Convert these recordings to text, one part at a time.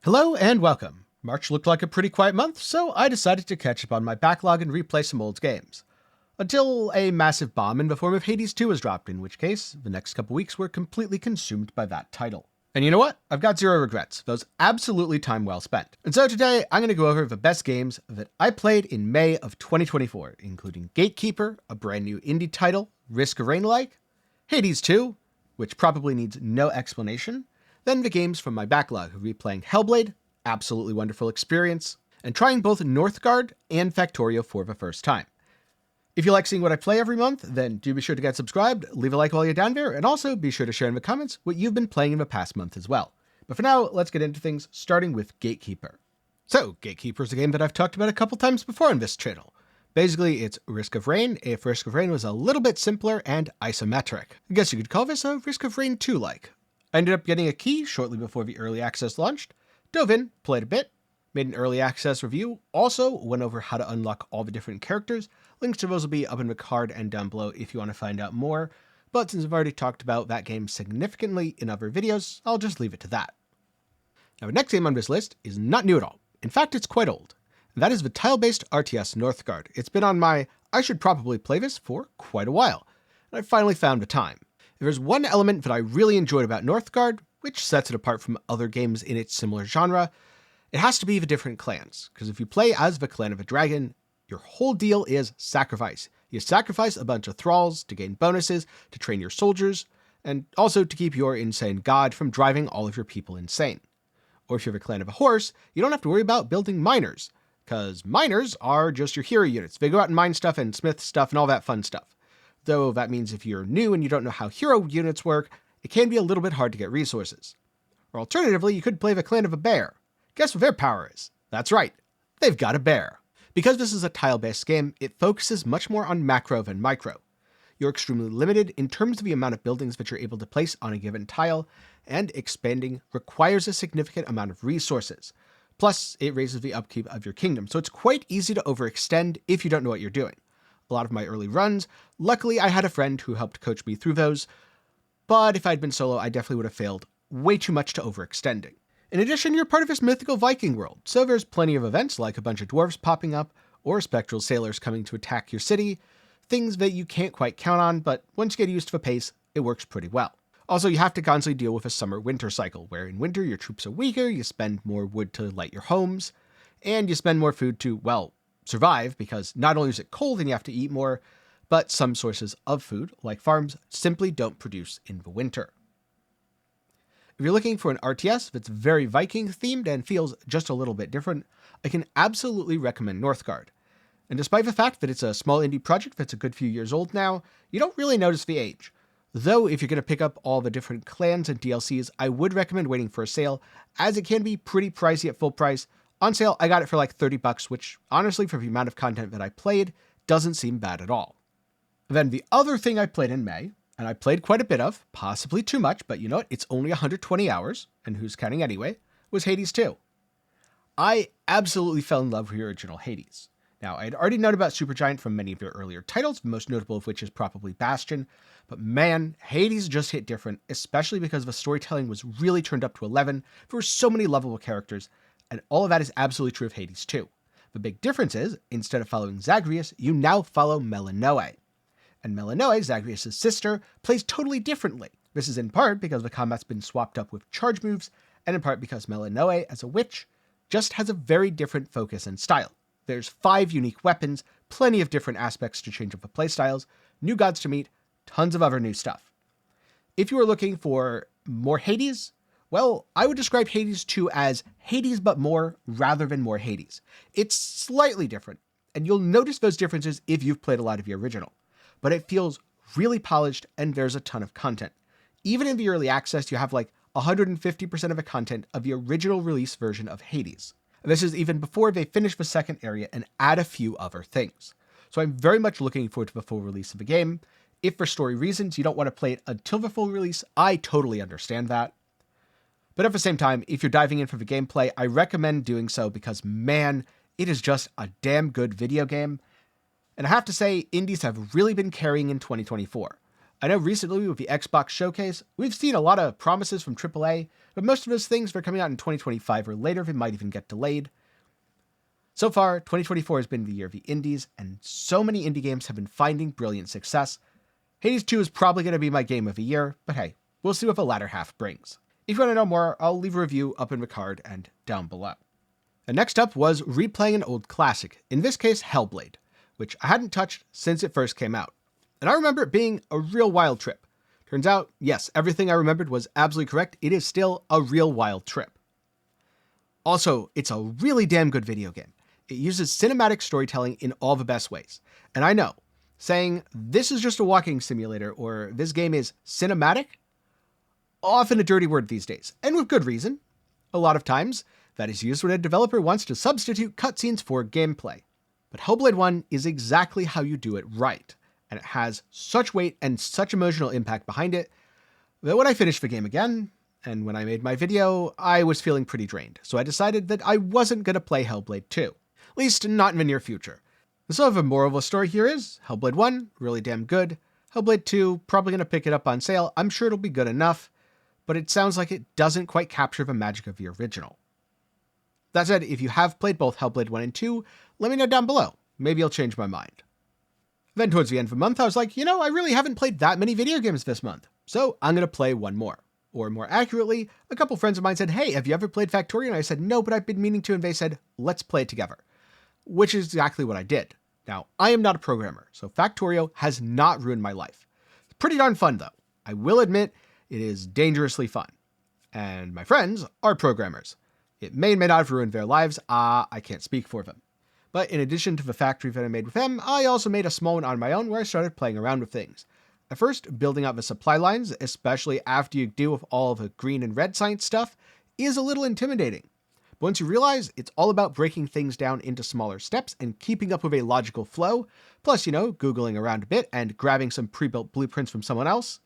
Hello and welcome. March looked like a pretty quiet month, so I decided to catch up on my backlog and replay some old games. Until a massive bomb in the form of Hades 2 was dropped, in which case, the next couple weeks were completely consumed by that title. And you know what? I've got zero regrets. Those absolutely time well spent. And so today, I'm going to go over the best games that I played in May of 2024, including Gatekeeper, a brand new indie title, Risk of Rain-like, Hades 2, which probably needs no explanation, then the games from my backlog, replaying Hellblade, absolutely wonderful experience, and trying both Northguard and Factorio for the first time. If you like seeing what I play every month, then do be sure to get subscribed, leave a like while you're down there, and also be sure to share in the comments what you've been playing in the past month as well. But for now, let's get into things, starting with Gatekeeper. So, Gatekeeper is a game that I've talked about a couple times before on this channel. Basically, it's Risk of Rain, if Risk of Rain was a little bit simpler and isometric. I guess you could call this a Risk of Rain 2-like. I ended up getting a key shortly before the early access launched, dove in, played a bit, made an early access review, also went over how to unlock all the different characters. Links to those will be up in the card and down below if you want to find out more, but since I've already talked about that game significantly in other videos, I'll just leave it to that. Now the next game on this list is not new at all. In fact, it's quite old. And that is the tile-based RTS Northguard. It's been on my I should probably play this for quite a while, and I finally found the time. If there's one element that I really enjoyed about Northguard, which sets it apart from other games in its similar genre, it has to be the different clans, because if you play as the Clan of a Dragon, your whole deal is sacrifice. You sacrifice a bunch of thralls to gain bonuses, to train your soldiers, and also to keep your insane god from driving all of your people insane. Or if you're the Clan of a Horse, you don't have to worry about building miners, because miners are just your hero units. They go out and mine stuff and smith stuff and all that fun stuff. Though that means if you're new and you don't know how hero units work, it can be a little bit hard to get resources. Or alternatively, you could play the Clan of a Bear. Guess what their power is? That's right, they've got a bear. Because this is a tile-based game, it focuses much more on macro than micro. You're extremely limited in terms of the amount of buildings that you're able to place on a given tile, and expanding requires a significant amount of resources. Plus, it raises the upkeep of your kingdom, so it's quite easy to overextend if you don't know what you're doing. A lot of my early runs, luckily I had a friend who helped coach me through those, but if I'd been solo, I definitely would have failed way too much to overextending. In addition, you're part of this mythical Viking world, so there's plenty of events like a bunch of dwarves popping up, or spectral sailors coming to attack your city, things that you can't quite count on, but once you get used to the pace, it works pretty well. Also, you have to constantly deal with a summer-winter cycle, where in winter your troops are weaker, you spend more wood to light your homes, and you spend more food to, well, survive, because not only is it cold and you have to eat more, but some sources of food, like farms, simply don't produce in the winter. If you're looking for an RTS that's very Viking themed and feels just a little bit different, I can absolutely recommend Northguard. And despite the fact that it's a small indie project that's a good few years old now, you don't really notice the age. Though if you're going to pick up all the different clans and DLCs, I would recommend waiting for a sale, as it can be pretty pricey at full price. On sale, I got it for like $30, which honestly, for the amount of content that I played, doesn't seem bad at all. Then the other thing I played in May, and I played quite a bit of, possibly too much, but you know what, it's only 120 hours, and who's counting anyway, was Hades 2. I absolutely fell in love with the original Hades. Now, I had already known about Supergiant from many of their earlier titles, the most notable of which is probably Bastion, but man, Hades just hit different, especially because the storytelling was really turned up to 11, there were so many lovable characters, and all of that is absolutely true of Hades 2. The big difference is, instead of following Zagreus, you now follow Melinoe. And Melinoe, Zagreus' sister, plays totally differently. This is in part because the combat's been swapped up with charge moves, and in part because Melinoe, as a witch, just has a very different focus and style. There's 5 unique weapons, plenty of different aspects to change up the playstyles, new gods to meet, tons of other new stuff. If you are looking for more Hades, well, I would describe Hades 2 as Hades but more rather than more Hades. It's slightly different, and you'll notice those differences if you've played a lot of the original. But it feels really polished and there's a ton of content. Even in the early access, you have like 150% of the content of the original release version of Hades. And this is even before they finish the second area and add a few other things. So I'm very much looking forward to the full release of the game. If for story reasons you don't want to play it until the full release, I totally understand that. But at the same time, if you're diving in for the gameplay, I recommend doing so because man, it is just a damn good video game. And I have to say, indies have really been carrying in 2024. I know recently with the Xbox Showcase, we've seen a lot of promises from AAA, but most of those things are coming out in 2025 or later. They might even get delayed. So far, 2024 has been the year of the indies, and so many indie games have been finding brilliant success. Hades 2 is probably going to be my game of the year, but hey, we'll see what the latter half brings. If you want to know more, I'll leave a review up in the card and down below. And next up was replaying an old classic, in this case Hellblade, which I hadn't touched since it first came out. And I remember it being a real wild trip. Turns out, yes, everything I remembered was absolutely correct. It is still a real wild trip. Also, it's a really damn good video game. It uses cinematic storytelling in all the best ways. And I know, saying this is just a walking simulator or this game is cinematic, often a dirty word these days, and with good reason. A lot of times, that is used when a developer wants to substitute cutscenes for gameplay. But Hellblade 1 is exactly how you do it right, and it has such weight and such emotional impact behind it that when I finished the game again, and when I made my video, I was feeling pretty drained, so I decided that I wasn't going to play Hellblade 2. At least not in the near future. So the moral of the story here is, Hellblade 1, really damn good. Hellblade 2, probably going to pick it up on sale. I'm sure it'll be good enough, but it sounds like it doesn't quite capture the magic of the original. That said, if you have played both Hellblade 1 and 2, let me know down below. Maybe I'll change my mind. Then towards the end of the month, I was like, I really haven't played that many video games this month, so I'm going to play one more. Or more accurately, a couple friends of mine said, hey, have you ever played Factorio? And I said, no, but I've been meaning to, and they said, let's play it together. Which is exactly what I did. Now, I am not a programmer, so Factorio has not ruined my life. It's pretty darn fun, though. I will admit, it is dangerously fun. And my friends are programmers. It may or may not have ruined their lives. I can't speak for them. But in addition to the factory that I made with them, I also made a small one on my own where I started playing around with things. At first, building out the supply lines, especially after you deal with all of the green and red science stuff, is a little intimidating. But once you realize it's all about breaking things down into smaller steps and keeping up with a logical flow, plus, Googling around a bit and grabbing some pre-built blueprints from someone else,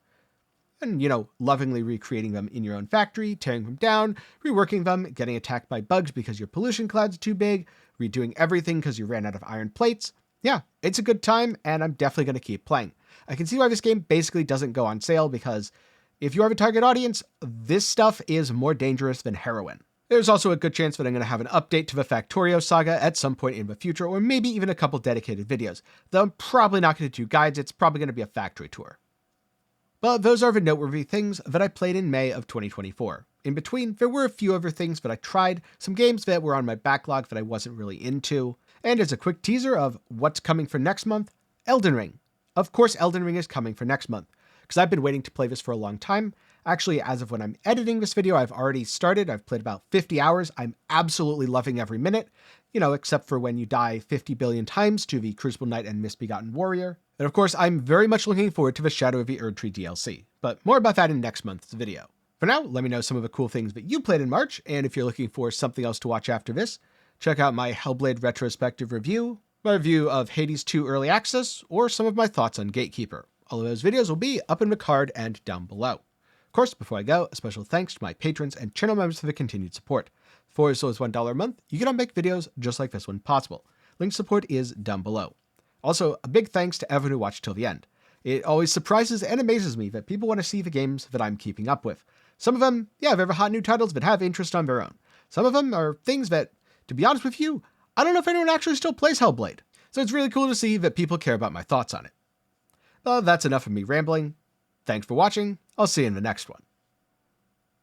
and, lovingly recreating them in your own factory, tearing them down, reworking them, getting attacked by bugs because your pollution cloud's too big, redoing everything because you ran out of iron plates. Yeah, it's a good time, and I'm definitely going to keep playing. I can see why this game basically doesn't go on sale, because if you are the target audience, this stuff is more dangerous than heroin. There's also a good chance that I'm going to have an update to the Factorio saga at some point in the future, or maybe even a couple dedicated videos, though I'm probably not going to do guides. It's probably going to be a factory tour. But those are the noteworthy things that I played in May of 2024. In between, there were a few other things that I tried, some games that were on my backlog that I wasn't really into, and as a quick teaser of what's coming for next month, Elden Ring. Of course Elden Ring is coming for next month, because I've been waiting to play this for a long time. Actually, as of when I'm editing this video, I've already started. I've played about 50 hours. I'm absolutely loving every minute, except for when you die 50 billion times to the Crucible Knight and Misbegotten Warrior. And of course, I'm very much looking forward to the Shadow of the Erdtree DLC, but more about that in next month's video. For now, let me know some of the cool things that you played in March, and if you're looking for something else to watch after this, check out my Hellblade retrospective review, my review of Hades 2 Early Access, or some of my thoughts on Gatekeeper. All of those videos will be up in the card and down below. Of course, before I go, a special thanks to my patrons and channel members for the continued support. For as low as $1 a month, you can make videos just like this one possible. Link to support is down below. Also, a big thanks to everyone who watched till the end. It always surprises and amazes me that people want to see the games that I'm keeping up with. Some of them, they're hot new titles that have interest on their own. Some of them are things that, to be honest with you, I don't know if anyone actually still plays Hellblade. So it's really cool to see that people care about my thoughts on it. Well, that's enough of me rambling. Thanks for watching. I'll see you in the next one.